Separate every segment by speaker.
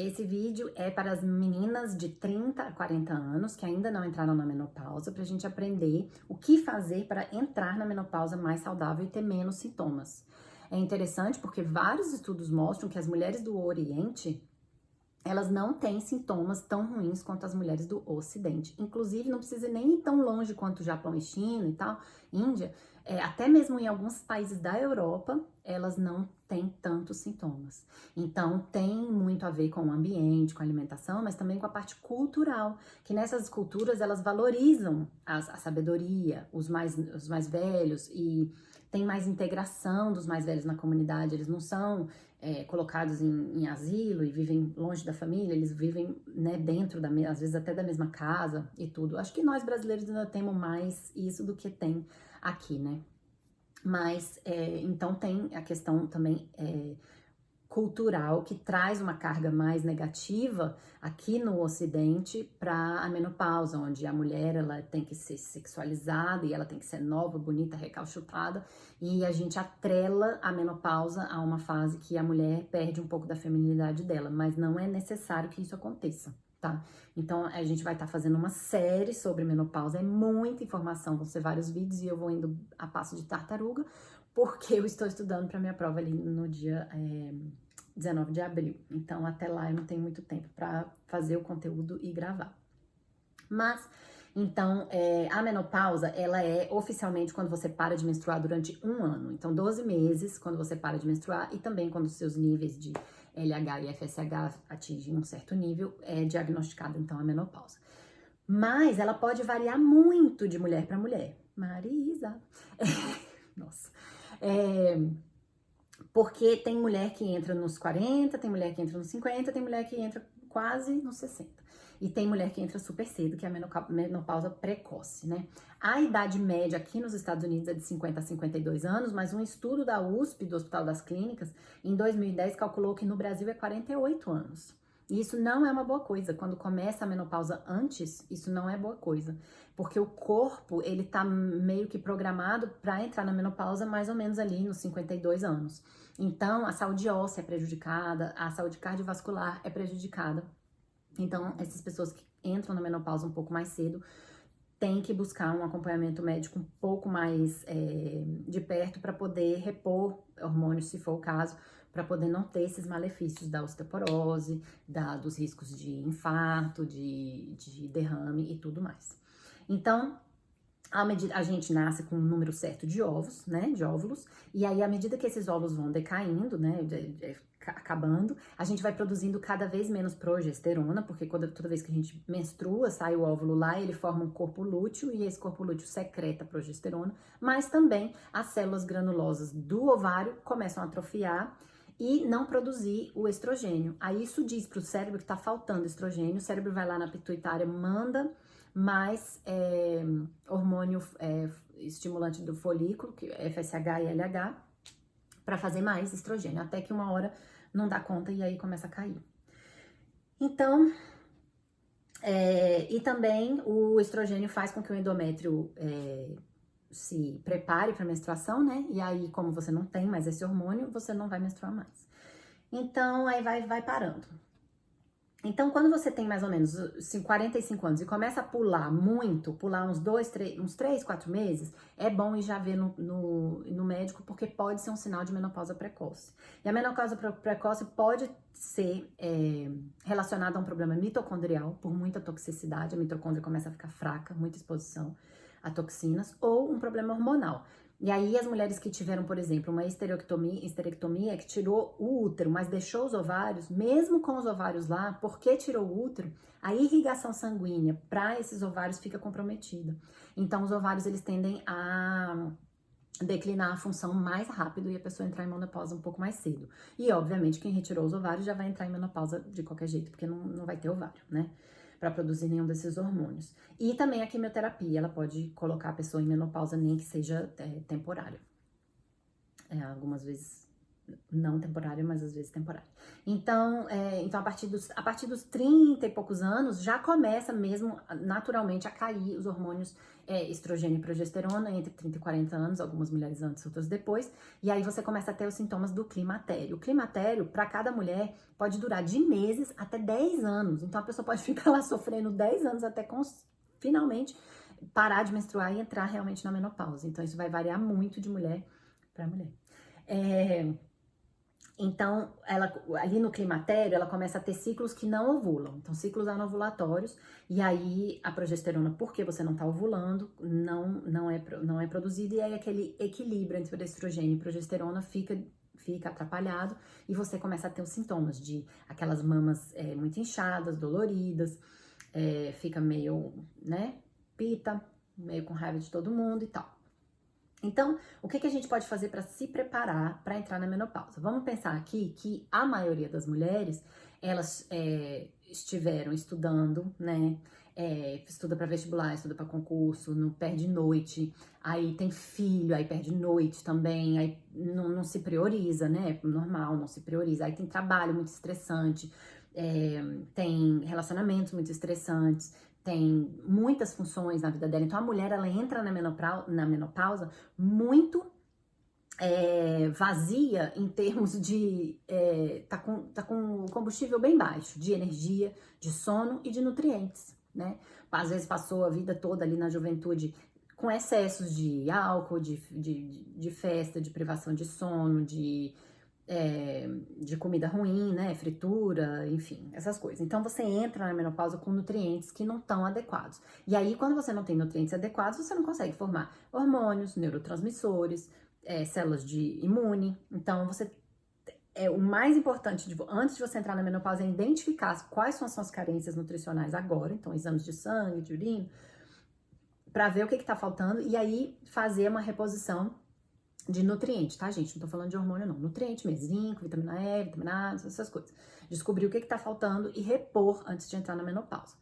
Speaker 1: Esse vídeo é para as meninas de 30 a 40 anos que ainda não entraram na menopausa, pra gente aprender o que fazer para entrar na menopausa mais saudável e ter menos sintomas. É interessante porque vários estudos mostram que as mulheres do Oriente, elas não têm sintomas tão ruins quanto as mulheres do Ocidente. Inclusive, não precisa nem ir tão longe quanto o Japão e China e tal, Índia. Até mesmo em alguns países da Europa, elas não têm tantos sintomas. Então, tem muito a ver com o ambiente, com a alimentação, mas também com a parte cultural, que nessas culturas elas valorizam a sabedoria, os mais velhos, e tem mais integração dos mais velhos na comunidade. Eles não são colocados em asilo e vivem longe da família, eles vivem, né, dentro às vezes até da mesma casa e tudo. Acho que nós brasileiros ainda temos mais isso do que tem aqui, né? Mas, então tem a questão também cultural que traz uma carga mais negativa aqui no Ocidente para a menopausa, onde a mulher ela tem que ser sexualizada e ela tem que ser nova, bonita, recalchutada, e a gente atrela a menopausa a uma fase que a mulher perde um pouco da feminilidade dela, mas não é necessário que isso aconteça, tá? Então a gente vai estar fazendo uma série sobre menopausa, é muita informação, vão ser vários vídeos e eu vou indo a passo de tartaruga, porque eu estou estudando para minha prova ali no dia 19 de abril. Então, até lá eu não tenho muito tempo para fazer o conteúdo e gravar. Mas, então, a menopausa, ela é oficialmente quando você para de menstruar durante um ano. Então, 12 meses quando você para de menstruar e também quando os seus níveis de LH e FSH atingem um certo nível, é diagnosticada, então, a menopausa. Mas ela pode variar muito de mulher para mulher. Marisa! Nossa! Porque tem mulher que entra nos 40, tem mulher que entra nos 50, tem mulher que entra quase nos 60. E tem mulher que entra super cedo, que é a menopausa precoce, né? A idade média aqui nos Estados Unidos é de 50 a 52 anos, mas um estudo da USP, do Hospital das Clínicas, em 2010 calculou que no Brasil é 48 anos. E isso não é uma boa coisa. Quando começa a menopausa antes, isso não é boa coisa. Porque o corpo, ele tá meio que programado para entrar na menopausa mais ou menos ali nos 52 anos. Então, a saúde óssea é prejudicada, a saúde cardiovascular é prejudicada. Então, essas pessoas que entram na menopausa um pouco mais cedo têm que buscar um acompanhamento médico um pouco mais de perto para poder repor hormônios, se for o caso, para poder não ter esses malefícios da osteoporose, dos riscos de infarto, de derrame e tudo mais. Então, a gente nasce com um número certo de ovos, né, de óvulos, e aí à medida que esses óvulos vão decaindo, né, acabando, a gente vai produzindo cada vez menos progesterona, porque toda vez que a gente menstrua, sai o óvulo lá, ele forma um corpo lúteo, e esse corpo lúteo secreta progesterona, mas também as células granulosas do ovário começam a atrofiar e não produzir o estrogênio. Aí isso diz para o cérebro que tá faltando estrogênio, o cérebro vai lá na pituitária, manda mais hormônio estimulante do folículo, que é FSH e LH, para fazer mais estrogênio, até que uma hora não dá conta e aí começa a cair. Então, e também o estrogênio faz com que o endométrio se prepare para menstruação, né? E aí, como você não tem mais esse hormônio, você não vai menstruar mais. Então, aí vai parando. Então, quando você tem mais ou menos 45 anos e começa a pular muito, pular uns 3, 4 meses, é bom ir já ver no médico, porque pode ser um sinal de menopausa precoce. E a menopausa precoce pode ser relacionada a um problema mitocondrial, por muita toxicidade, a mitocôndria começa a ficar fraca, muita exposição a toxinas, ou um problema hormonal. E aí as mulheres que tiveram, por exemplo, uma histerectomia que tirou o útero, mas deixou os ovários, mesmo com os ovários lá, porque tirou o útero, a irrigação sanguínea para esses ovários fica comprometida. Então os ovários eles tendem a declinar a função mais rápido e a pessoa entrar em menopausa um pouco mais cedo. E obviamente quem retirou os ovários já vai entrar em menopausa de qualquer jeito, porque não vai ter ovário, né? Para produzir nenhum desses hormônios. E também a quimioterapia, ela pode colocar a pessoa em menopausa, nem que seja temporário. Algumas vezes não temporária, mas às vezes temporária. Então, a partir dos 30 e poucos anos, já começa mesmo naturalmente a cair os hormônios estrogênio e progesterona entre 30 e 40 anos, algumas mulheres antes, outras depois, e aí você começa a ter os sintomas do climatério. O climatério, para cada mulher, pode durar de meses até 10 anos. Então, a pessoa pode ficar lá sofrendo 10 anos até finalmente parar de menstruar e entrar realmente na menopausa. Então, isso vai variar muito de mulher para mulher. Então, ali no climatério, ela começa a ter ciclos que não ovulam. Então, ciclos anovulatórios. E aí, a progesterona, porque você não está ovulando, não é produzida. E aí, aquele equilíbrio entre estrogênio e progesterona fica atrapalhado. E você começa a ter os sintomas de aquelas mamas muito inchadas, doloridas. Fica meio, né, pita, meio com raiva de todo mundo e tal. Então, o que a gente pode fazer para se preparar para entrar na menopausa? Vamos pensar aqui que a maioria das mulheres, elas estiveram estudando, né? Estuda para vestibular, estuda para concurso, não perde noite, aí tem filho, aí perde noite também, aí não se prioriza, né? Normal, não se prioriza. Aí tem trabalho muito estressante, tem relacionamentos muito estressantes, tem muitas funções na vida dela. Então, a mulher, ela entra na menopausa muito vazia em termos de... tá com o combustível bem baixo, de energia, de sono e de nutrientes, né? Às vezes passou a vida toda ali na juventude com excessos de álcool, de festa, de privação de sono, de comida ruim, né, fritura, enfim, essas coisas. Então, você entra na menopausa com nutrientes que não estão adequados. E aí, quando você não tem nutrientes adequados, você não consegue formar hormônios, neurotransmissores, células de imune. Então, o mais importante, antes de você entrar na menopausa, é identificar quais são as suas carências nutricionais agora. Então, exames de sangue, de urina, para ver o que está faltando e aí fazer uma reposição de nutriente, tá, gente? Não tô falando de hormônio, não. Nutriente mesmo, zinco, vitamina E, vitamina A, essas coisas. Descobrir o que tá faltando e repor antes de entrar na menopausa.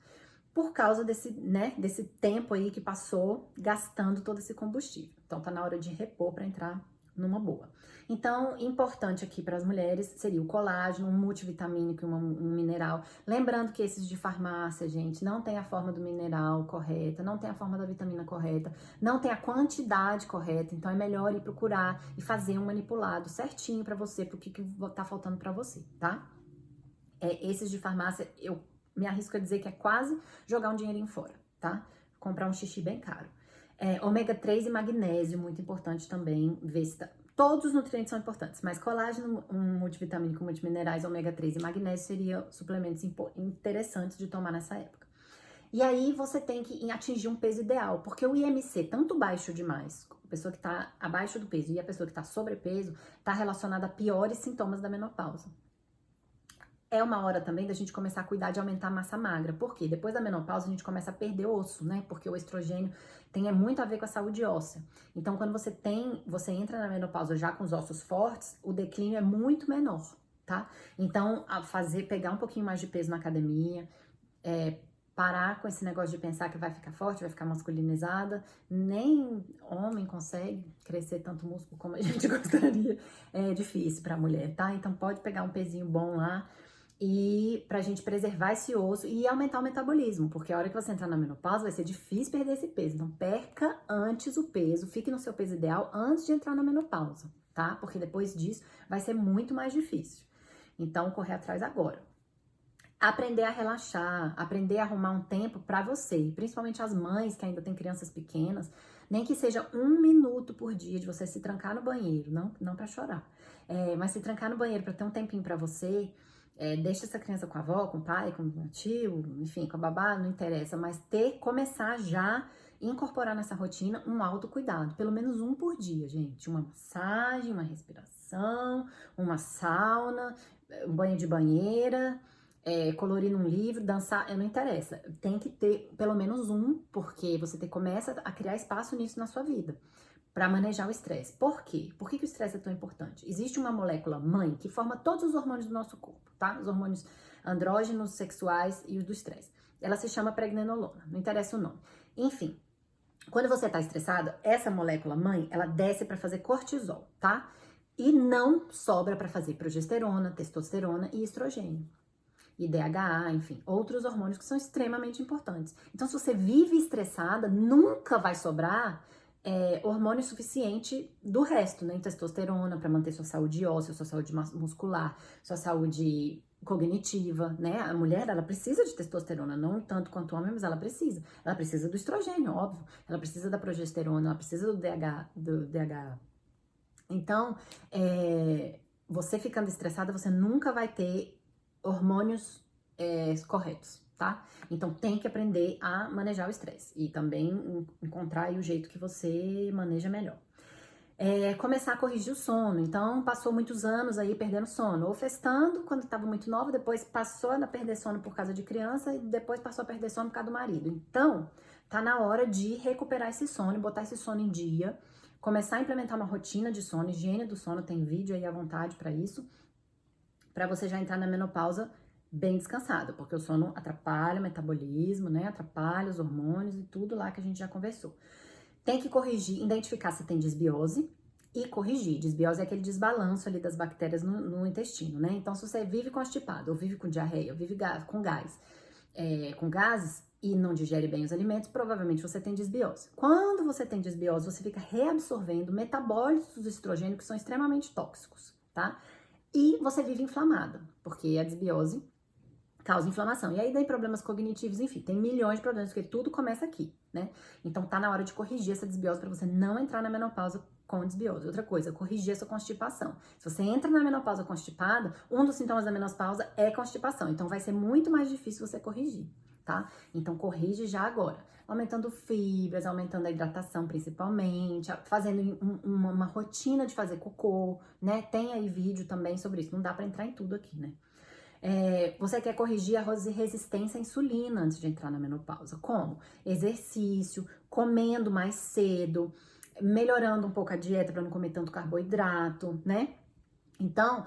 Speaker 1: Por causa desse tempo aí que passou gastando todo esse combustível. Então, tá na hora de repor para entrar numa boa. Então, importante aqui para as mulheres seria o colágeno, um multivitamínico e um mineral. Lembrando que esses de farmácia, gente, não tem a forma do mineral correta, não tem a forma da vitamina correta, não tem a quantidade correta. Então, é melhor ir procurar e fazer um manipulado certinho para você, pro que tá faltando para você, tá? Esses de farmácia, eu me arrisco a dizer que é quase jogar um dinheirinho fora, tá? Comprar um xixi bem caro. Ômega 3 e magnésio, muito importante também, ver se todos os nutrientes são importantes, mas colágeno, um multivitamínico, multiminerais, ômega 3 e magnésio seriam suplementos interessantes de tomar nessa época. E aí você tem que atingir um peso ideal, porque o IMC, tanto baixo demais, a pessoa que tá abaixo do peso e a pessoa que tá sobrepeso, tá relacionada a piores sintomas da menopausa. É uma hora também da gente começar a cuidar de aumentar a massa magra. Por quê? Depois da menopausa a gente começa a perder osso, né? Porque o estrogênio tem muito a ver com a saúde óssea. Então, quando você entra na menopausa já com os ossos fortes, o declínio é muito menor, tá? Então, pegar um pouquinho mais de peso na academia, parar com esse negócio de pensar que vai ficar forte, vai ficar masculinizada. Nem homem consegue crescer tanto músculo como a gente gostaria. É difícil pra mulher, tá? Então, pode pegar um pezinho bom lá, e pra gente preservar esse osso e aumentar o metabolismo, porque a hora que você entrar na menopausa vai ser difícil perder esse peso. Então, perca antes o peso, fique no seu peso ideal antes de entrar na menopausa, tá? Porque depois disso vai ser muito mais difícil. Então, correr atrás agora. Aprender a relaxar, aprender a arrumar um tempo pra você, principalmente as mães que ainda têm crianças pequenas, nem que seja 1 minuto por dia de você se trancar no banheiro, não pra chorar, mas se trancar no banheiro pra ter um tempinho pra você. Deixa essa criança com a avó, com o pai, com o tio, enfim, com a babá, não interessa, mas começar já incorporar nessa rotina um autocuidado, pelo menos um por dia, gente. Uma massagem, uma respiração, uma sauna, um banho de banheira, colorir num livro, dançar, não interessa. Tem que ter pelo menos um, porque você começa a criar espaço nisso na sua vida, para manejar o estresse. Por quê? Por que o estresse é tão importante? Existe uma molécula mãe que forma todos os hormônios do nosso corpo, tá? Os hormônios andrógenos, sexuais e os do estresse. Ela se chama pregnenolona, não interessa o nome. Enfim, quando você tá estressado, essa molécula mãe, ela desce para fazer cortisol, tá? E não sobra para fazer progesterona, testosterona e estrogênio. E DHA, enfim, outros hormônios que são extremamente importantes. Então, se você vive estressada, nunca vai sobrar hormônio suficiente do resto, né? Testosterona para manter sua saúde óssea, sua saúde muscular, sua saúde cognitiva, né? A mulher, ela precisa de testosterona, não tanto quanto o homem, mas ela precisa. Ela precisa do estrogênio, óbvio. Ela precisa da progesterona, ela precisa do DHA. Então, você ficando estressada, você nunca vai ter hormônios corretos, tá? Então, tem que aprender a manejar o estresse e também encontrar aí o jeito que você maneja melhor. Começar a corrigir o sono. Então, passou muitos anos aí perdendo sono, ou festando quando estava muito nova, depois passou a perder sono por causa de criança e depois passou a perder sono por causa do marido. Então, tá na hora de recuperar esse sono, botar esse sono em dia, começar a implementar uma rotina de sono, higiene do sono, tem vídeo aí à vontade para isso, para você já entrar na menopausa bem descansado, porque o sono atrapalha o metabolismo, né? Atrapalha os hormônios e tudo lá que a gente já conversou. Tem que corrigir, identificar se tem desbiose e corrigir. Desbiose é aquele desbalanço ali das bactérias no intestino, né? Então, se você vive constipado, ou vive com diarreia, ou vive com gases e não digere bem os alimentos, provavelmente você tem desbiose. Quando você tem desbiose, você fica reabsorvendo metabólitos do estrogênio que são extremamente tóxicos, tá? E você vive inflamada, porque a desbiose causa inflamação. E aí daí problemas cognitivos, enfim, tem milhões de problemas, porque tudo começa aqui, né? Então tá na hora de corrigir essa desbiose para você não entrar na menopausa com desbiose. Outra coisa, corrigir essa constipação. Se você entra na menopausa constipada, um dos sintomas da menopausa é constipação. Então vai ser muito mais difícil você corrigir, tá? Então corrige já agora. Aumentando fibras, aumentando a hidratação principalmente, fazendo uma rotina de fazer cocô, né? Tem aí vídeo também sobre isso. Não dá para entrar em tudo aqui, né? Você quer corrigir a resistência à insulina antes de entrar na menopausa. Como? Exercício, comendo mais cedo, melhorando um pouco a dieta para não comer tanto carboidrato, né? Então,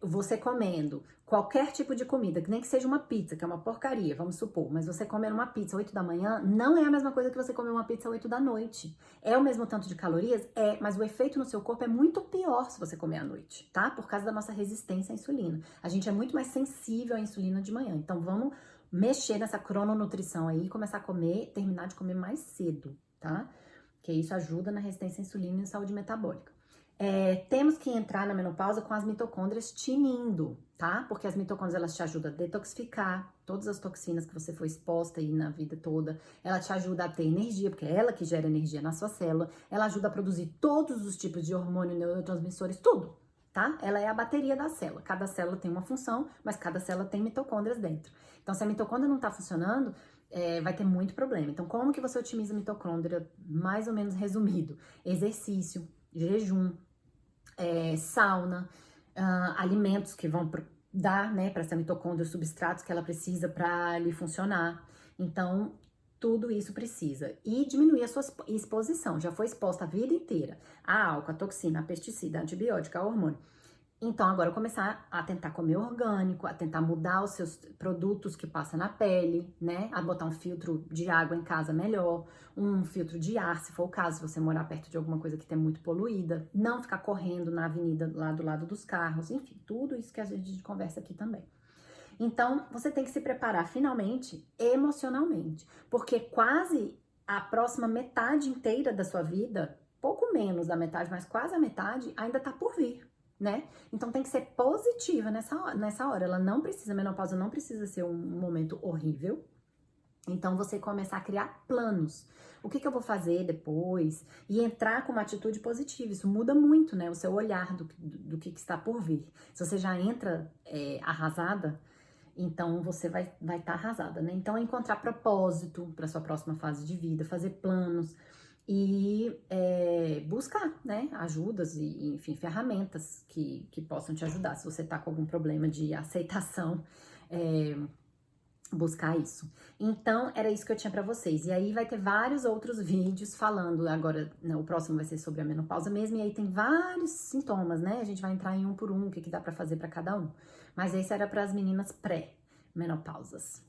Speaker 1: você comendo qualquer tipo de comida, que nem que seja uma pizza, que é uma porcaria, vamos supor, mas você comer uma pizza às 8 da manhã, não é a mesma coisa que você comer uma pizza às 8 da noite. É o mesmo tanto de calorias? Mas o efeito no seu corpo é muito pior se você comer à noite, tá? Por causa da nossa resistência à insulina. A gente é muito mais sensível à insulina de manhã, então vamos mexer nessa crononutrição aí, começar a comer, terminar de comer mais cedo, tá? Que isso ajuda na resistência à insulina e saúde metabólica. Temos que entrar na menopausa com as mitocôndrias tinindo, tá? Porque as mitocôndrias, elas te ajudam a detoxificar todas as toxinas que você foi exposta aí na vida toda. Ela te ajuda a ter energia, porque é ela que gera energia na sua célula. Ela ajuda a produzir todos os tipos de hormônio, neurotransmissores, tudo, tá? Ela é a bateria da célula. Cada célula tem uma função, mas cada célula tem mitocôndrias dentro. Então, se a mitocôndria não tá funcionando, vai ter muito problema. Então, como que você otimiza a mitocôndria? Mais ou menos resumido. Exercício, jejum, sauna, alimentos que vão dar, né, para essa mitocôndria os substratos que ela precisa para ali funcionar. Então, tudo isso precisa. E diminuir a sua exposição. Já foi exposta a vida inteira a álcool, a toxina, a pesticida, a antibiótico, a hormônio. Então, agora começar a tentar comer orgânico, a tentar mudar os seus produtos que passa na pele, né? A botar um filtro de água em casa melhor, um filtro de ar, se for o caso, se você morar perto de alguma coisa que tem muito poluída, não ficar correndo na avenida lá do lado dos carros, enfim, tudo isso que a gente conversa aqui também. Então, você tem que se preparar finalmente emocionalmente, porque quase a próxima metade inteira da sua vida, pouco menos da metade, mas quase a metade, ainda tá por vir, né? Então tem que ser positiva nessa hora. Ela não precisa, a menopausa não precisa ser um momento horrível. Então você começar a criar planos. O que eu vou fazer depois? E entrar com uma atitude positiva. Isso muda muito, né? O seu olhar do que está por vir. Se você já entra arrasada, então você vai estar arrasada, né? Então encontrar propósito para sua próxima fase de vida, fazer planos e buscar, né, ajudas e, enfim, ferramentas que possam te ajudar. Se você tá com algum problema de aceitação, buscar isso. Então, era isso que eu tinha pra vocês. E aí vai ter vários outros vídeos falando, agora, né, o próximo vai ser sobre a menopausa mesmo, e aí tem vários sintomas, né? A gente vai entrar em um por um, o que dá pra fazer pra cada um. Mas esse era para as meninas pré-menopausas.